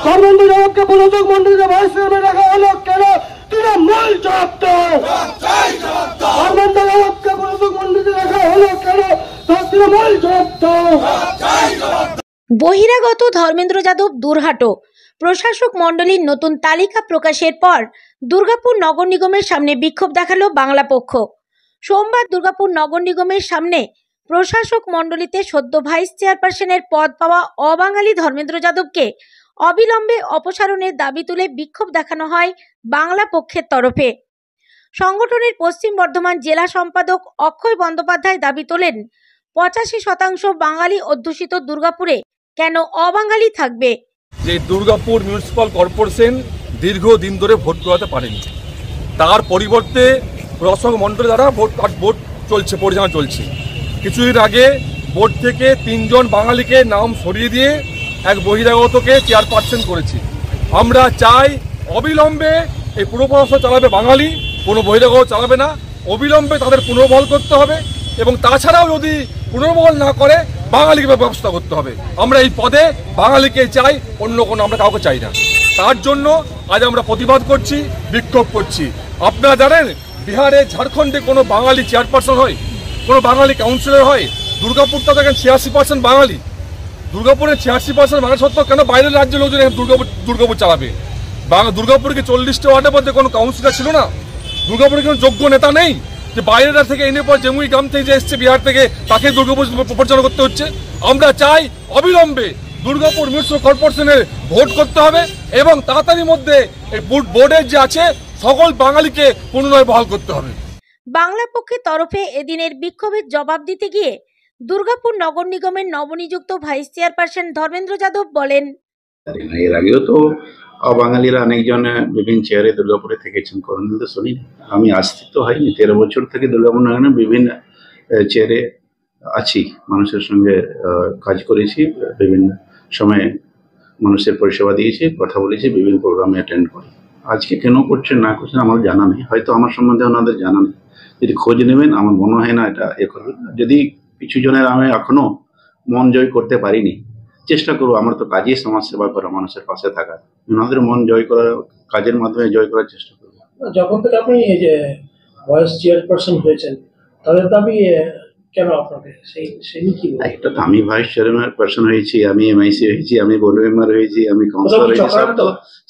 ধর্মেন্দ্র যাদবকে প্রশাসক মন্ডলীতে vice chairman রাখা হলো কেন? তৃণমূল জবাব দাও। ধর্মেন্দ্র যাদবকে প্রশাসক মন্ডলীতে রাখা হলো কেন? তৃণমূল জবাব দাও। বহিরাগত ধর্মেন্দ্র যাদব দুরহাটো প্রশাসক মণ্ডলীর নতুন তালিকা প্রকাশের পর দুর্গাপুর নগর নিগমের সামনে বিক্ষোভ দেখালো বাংলা পক্ষ। সোমবার দুর্গাপুর নগর নিগমের সামনে প্রশাসক মণ্ডলীতে সদ্য ভাইস চেয়ারপারসনের পদ পাওয়া অবাঙালি ধর্মেন্দ্র যাদবকে অবিলম্বে অপসারণের দাবি তুলে বিক্ষোভ দেখানো হয় বাংলা পক্ষের তরফে। সংগঠনের পশ্চিম বর্ধমান জেলা সম্পাদক অক্ষয় বন্দ্যোপাধ্যায় দাবি তোলেন, 85% বাঙালি অধ্যুষিত দুর্গাপুরে কেন অবাঙালি থাকবে? যে দুর্গাপুর মিউনিসিপাল কর্পোরেশন দীর্ঘদিন ধরে ভোট করাতে পারেনি, তার পরিবর্তে প্রশাসক মণ্ডলী দ্বারা ভোট চলছে, পরিচালনা চলছে। কিছুদিন আগে বোর্ড থেকে 3 জন বাঙালিকে নাম সরিয়ে দিয়ে এক বহিরাগতকে চেয়ারপারসন করেছে। আমরা চাই অবিলম্বে এই পুরপ্রশাসন চালাবে বাঙালি, কোনো বহিরাগত চালাবে না। অবিলম্বে তাদের পুনর্বহাল করতে হবে এবং তাছাড়াও যদি পুনর্বহাল না করে বাঙালিকে ব্যবস্থা করতে হবে। আমরা এই পদে বাঙালিকে চাই, অন্য কোনো আমরা কাউকে চাই না। তার জন্য আজ আমরা প্রতিবাদ করছি, বিক্ষোভ করছি। আপনারা জানেন বিহারে, ঝাড়খণ্ডে কোনো বাঙালি চেয়ারপারসন হয়, কোনো বাঙালি কাউন্সিলর হয়? দুর্গাপুরটা দেখেন 86% বাঙালি। দুর্গাপুরের 86% বাঙালি সত্ত্বেও কেন বাইরের রাজ্যের লোকজন দুর্গাপুর চালাবে? দুর্গাপুরকে 40টা ওয়ার্ডের মধ্যে কোনো কাউন্সিলর ছিল না? দুর্গাপুরে কোনো যোগ্য নেতা নেই যে বাইরের থেকে এনে পর জেমুই গ্রাম থেকে যে এসছে বিহার থেকে তাকে দুর্গাপুর প্রচার করতে হচ্ছে? আমরা চাই অবিলম্বে দুর্গাপুর মিউনিসিপাল কর্পোরেশনের ভোট করতে হবে এবং তাড়াতাড়ির মধ্যে এই বোর্ডের যে আছে সকল বাঙালিকে পুনরায় বহাল করতে হবে। বাংলা পক্ষের তরফে এদিনের বিক্ষোভের জবাব দিতে গিয়ে দুর্গাপুর নগর নিগমের নবনিযুক্ত ভাইস চেয়ারপারসন ধর্মেন্দ্র যাদব বলেন, এর আগেও তো বাঙালিরা অনেকজন বিভিন্ন চেয়ারে দুর্গাপুরে থেকেছেন, কোনোদিন তো শুনি। আমি আসতে তো হয়নি, 13 বছর থেকে দুর্গাপুর নগরে বিভিন্ন চেয়ারে আছি, মানুষের সঙ্গে কাজ করেছি, বিভিন্ন সময়ে মানুষের পরিষেবা দিয়েছি, কথা বলেছি, বিভিন্ন প্রোগ্রামে অ্যাটেন্ড করি। আজকে কেন করছেন না করছেন আমার জানা নেই, হয়তো আমার সম্বন্ধে ওনাদের জানা নেই। যদি খোঁজ নেবেন, আমার মনে হয় না এটা করবেন। যদি কিছু জনের আমি এখনো মন জয় করতে পারিনি, চেষ্টা করবো। আমার তো কাজই সমাজ সেবা করা, মানুষের পাশে থাকা, ওনাদের মন জয় করার কাজের মাধ্যমে জয় করার চেষ্টা করবো। যখন থেকে আপনি এই যে ভাইস চেয়ারপারসন হয়েছেন, তাদের দাবি কেন আপনাকে সেই কি? একটা তো আমি ভাইস চেয়ারপারসন হয়েছি, আমি এমআইসি হয়েছি, আমি বোর্ড মেম্বার হয়েছি, আমি কাউন্সিলর হয়েছি,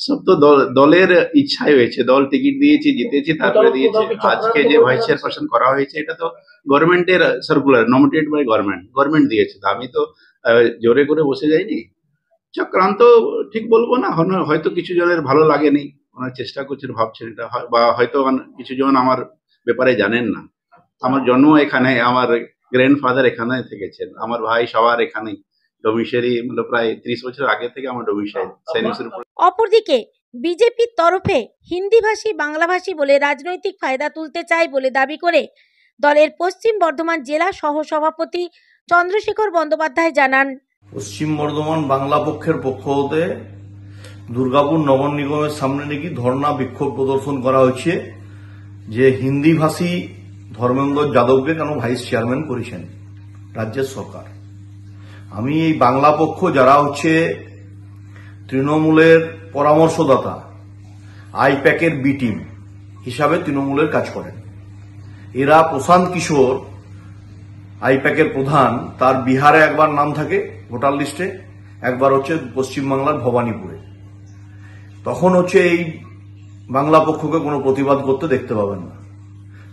সব তো দলের ইচ্ছাই হয়েছে। দল টিকিট দিয়েছি, জিতেছি, তারপরে দিয়েছি। আজকে যে ভাইস চেয়ারপারসন করা হয়েছে এটা তো গভর্নমেন্টের সার্কুলার, নমিনেটেড বাই গভর্নমেন্ট দিয়েছে। আমি তো জোরে করে বসে যাইনি। চক্রান্ত ঠিক বলবো না, হয়তো কিছু জনের ভালো লাগেনি, ওনার চেষ্টা করছেন, ভাবছেন এটা, বা হয়তো কিছু জন আমার ব্যাপারে জানেন না। আমার জন্ম এখানে, আমার গ্র্যান্ডফাদার এখানে থেকেছেন, আমার ভাই সবার এখানেই ডোমিসাইল, প্রায় 30 বছর আগে থেকে আমার ডোমিসাইল। অপরদিকে বিজেপির তরফে হিন্দিভাষী বাংলাভাষী বলে রাজনৈতিক ফায়দা তুলতে চায় বলে দাবি করে দলের পশ্চিম বর্ধমান জেলা সহসভাপতি চন্দ্রশেখর বন্দ্যোপাধ্যায় জানান, পশ্চিম বর্ধমান বাংলা পক্ষের পক্ষ হতে দুর্গাপুর নগর নিগমের সামনে নাকি ধর্ণা বিক্ষোভ প্রদর্শন করা হয়েছে যে হিন্দিভাষী ধর্মেন্দ্র যাদবকে কেন ভাইস চেয়ারম্যান করেছেন রাজ্যের সরকার। আমি এই বাংলা পক্ষ যারা হচ্ছে তৃণমূলের পরামর্শদাতা, আইপ্যাকের বি টিম হিসাবে তৃণমূলের কাজ করেন। এরা প্রশান্ত কিশোর আইপ্যাকের প্রধান, তার বিহারে একবার নাম থাকে ভোটার লিস্টে, একবার হচ্ছে পশ্চিমবাংলার ভবানীপুরে। তখন হচ্ছে এই বাংলা পক্ষকে কোনো প্রতিবাদ করতে দেখতে পাবেন না।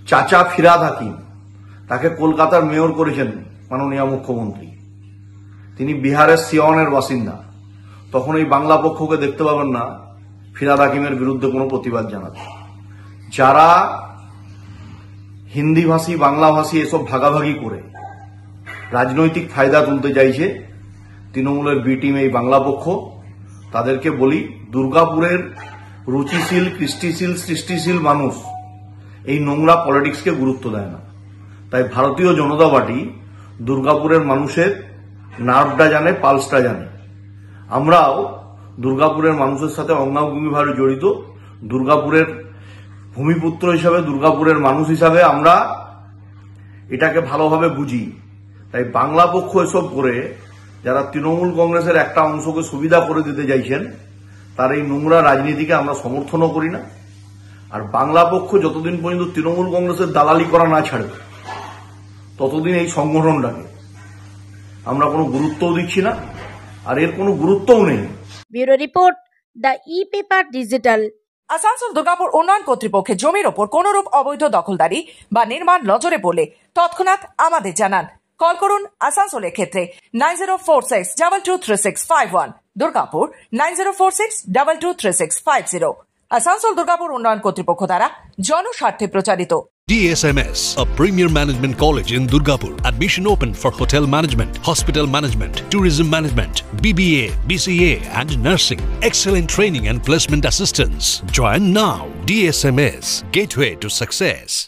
চাচা ফিরাদ হাকিম, তাকে কলকাতার মেয়র করেছেন মাননীয় মুখ্যমন্ত্রী, তিনি বিহারের সিওয়ানের বাসিন্দা। তখন এই বাংলা পক্ষকে দেখতে পাবেন না ফিরাদ হাকিমের বিরুদ্ধে কোনো প্রতিবাদ জানাতে। যারা হিন্দিভাষী বাংলাভাষী এসব ভাগাভাগি করে রাজনৈতিক ফায়দা তুলতে চাইছে তৃণমূলের বি টিম এই বাংলা পক্ষ, তাদেরকে বলি দুর্গাপুরের রুচিশীল, কৃষ্টিশীল, সৃষ্টিশীল মানুষ এই নোংরা পলিটিক্সকে গুরুত্ব দেয় না। তাই ভারতীয় জনতা পার্টি দুর্গাপুরের মানুষের নার্ভটা জানে, পালসটা জানে। আমরাও দুর্গাপুরের মানুষের সাথে অঙ্গাঙ্গিভাবে জড়িত। দুর্গাপুরের ভূমিপুত্র হিসাবে, দুর্গাপুরের মানুষ হিসাবে আমরা এটাকে ভালোভাবে বুঝি। তাই বাংলা পক্ষ এসব করে যারা তৃণমূল কংগ্রেসের একটা অংশকে সুবিধা করে দিতে চাইছেন, তার এই নোংরা রাজনীতিকে আমরা সমর্থনও করি না। আর বাংলা পক্ষ যতদিন পর্যন্ত তৃণমূল কংগ্রেসের দালালি করা না ছাড়বে ততদিন এই সংগঠনটাকে আমরা কোনো গুরুত্বও দিচ্ছি না, আর এর কোনো গুরুত্বও নেই। Bureau report, the e-paper digital. Asansol Durgapur উন্নয়ন কর্তৃপক্ষের জমির ওপর কোনরূপ অবৈধ দখলদারি বা নির্মাণ নজরে পড়লে তৎক্ষণাৎ আমাদের জানান। কল করুন আসানসোলের ক্ষেত্রে 9046223651, দুর্গাপুর 9046223650। আসানসোল দুর্গাপুর উন্নয়ন কর্তৃপক্ষ দ্বারা জনস্বার্থে প্রচারিত। DSMS, a premier management college in Durgapur. Admission open for hotel management, hospital management, tourism management, BBA, BCA and nursing. Excellent training and placement assistance. Join now. DSMS, gateway to success.